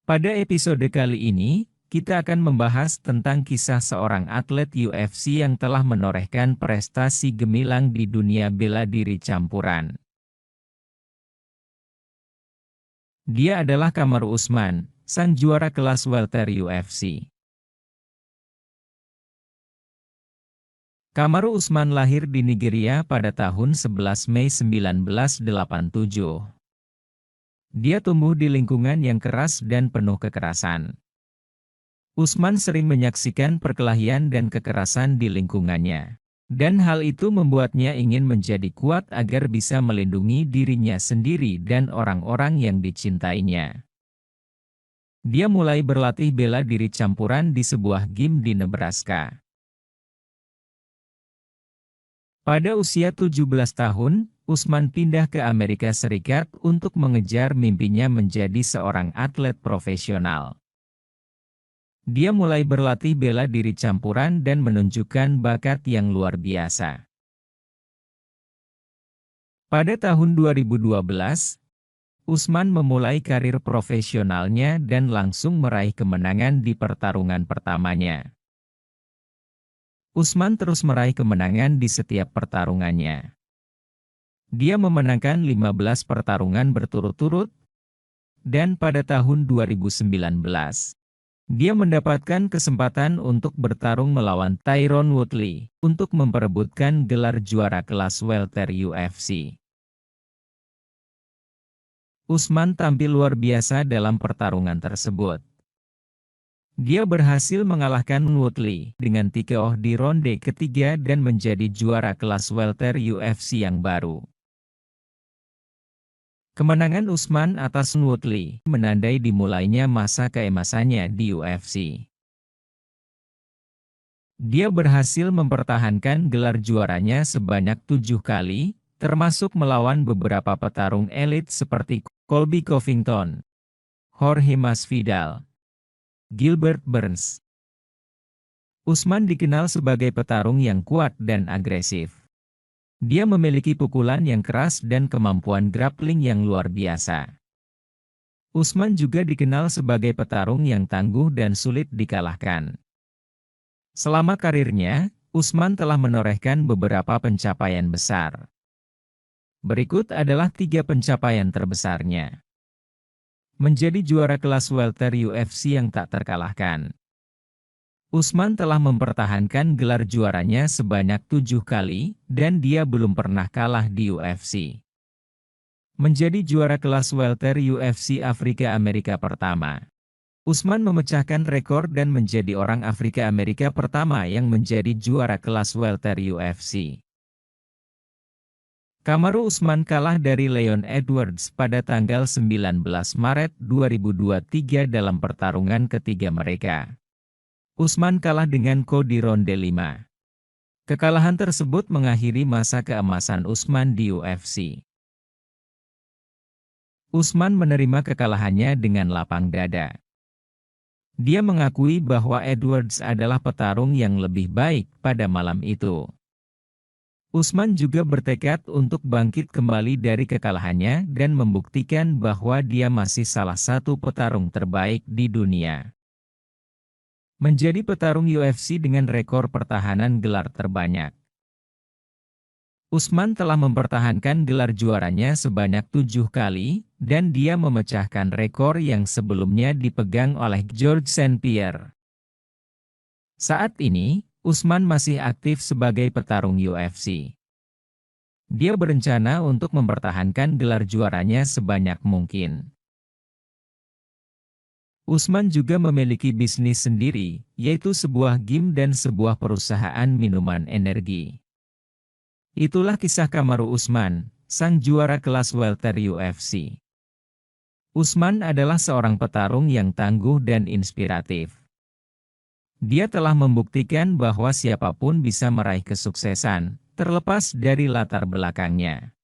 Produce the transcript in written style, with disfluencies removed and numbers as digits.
Pada episode kali ini, kita akan membahas tentang kisah seorang atlet UFC yang telah menorehkan prestasi gemilang di dunia bela diri campuran. Dia adalah Kamaru Usman, sang juara kelas welter UFC. Kamaru Usman lahir di Nigeria pada tahun 11 Mei 1987. Dia tumbuh di lingkungan yang keras dan penuh kekerasan. Usman sering menyaksikan perkelahian dan kekerasan di lingkungannya. Dan hal itu membuatnya ingin menjadi kuat agar bisa melindungi dirinya sendiri dan orang-orang yang dicintainya. Dia mulai berlatih bela diri campuran di sebuah gym di Nebraska. Pada usia 17 tahun, Usman pindah ke Amerika Serikat untuk mengejar mimpinya menjadi seorang atlet profesional. Dia mulai berlatih bela diri campuran dan menunjukkan bakat yang luar biasa. Pada tahun 2012, Usman memulai karir profesionalnya dan langsung meraih kemenangan di pertarungan pertamanya. Usman terus meraih kemenangan di setiap pertarungannya. Dia memenangkan 15 pertarungan berturut-turut, dan pada tahun 2019, dia mendapatkan kesempatan untuk bertarung melawan Tyron Woodley untuk memperebutkan gelar juara kelas welter UFC. Usman tampil luar biasa dalam pertarungan tersebut. Dia berhasil mengalahkan Woodley dengan TKO di ronde ketiga dan menjadi juara kelas welter UFC yang baru. Kemenangan Usman atas Woodley menandai dimulainya masa keemasannya di UFC. Dia berhasil mempertahankan gelar juaranya sebanyak 7 kali, termasuk melawan beberapa petarung elit seperti Colby Covington, Jorge Masvidal, Gilbert Burns. Usman dikenal sebagai petarung yang kuat dan agresif. Dia memiliki pukulan yang keras dan kemampuan grappling yang luar biasa. Usman juga dikenal sebagai petarung yang tangguh dan sulit dikalahkan. Selama karirnya, Usman telah menorehkan beberapa pencapaian besar. Berikut adalah 3 pencapaian terbesarnya. Menjadi juara kelas welter UFC yang tak terkalahkan. Usman telah mempertahankan gelar juaranya sebanyak 7 kali, dan dia belum pernah kalah di UFC. Menjadi juara kelas welter UFC Afrika Amerika pertama. Usman memecahkan rekor dan menjadi orang Afrika Amerika pertama yang menjadi juara kelas welter UFC. Kamaru Usman kalah dari Leon Edwards pada tanggal 19 Maret 2023 dalam pertarungan ketiga mereka. Usman kalah dengan KO di ronde 5. Kekalahan tersebut mengakhiri masa keemasan Usman di UFC. Usman menerima kekalahannya dengan lapang dada. Dia mengakui bahwa Edwards adalah petarung yang lebih baik pada malam itu. Usman juga bertekad untuk bangkit kembali dari kekalahannya dan membuktikan bahwa dia masih salah satu petarung terbaik di dunia. Menjadi petarung UFC dengan rekor pertahanan gelar terbanyak. Usman telah mempertahankan gelar juaranya sebanyak 7 kali, dan dia memecahkan rekor yang sebelumnya dipegang oleh George St. Pierre. Saat ini, Usman masih aktif sebagai petarung UFC. Dia berencana untuk mempertahankan gelar juaranya sebanyak mungkin. Usman juga memiliki bisnis sendiri, yaitu sebuah gym dan sebuah perusahaan minuman energi. Itulah kisah Kamaru Usman, sang juara kelas welter UFC. Usman adalah seorang petarung yang tangguh dan inspiratif. Dia telah membuktikan bahwa siapapun bisa meraih kesuksesan, terlepas dari latar belakangnya.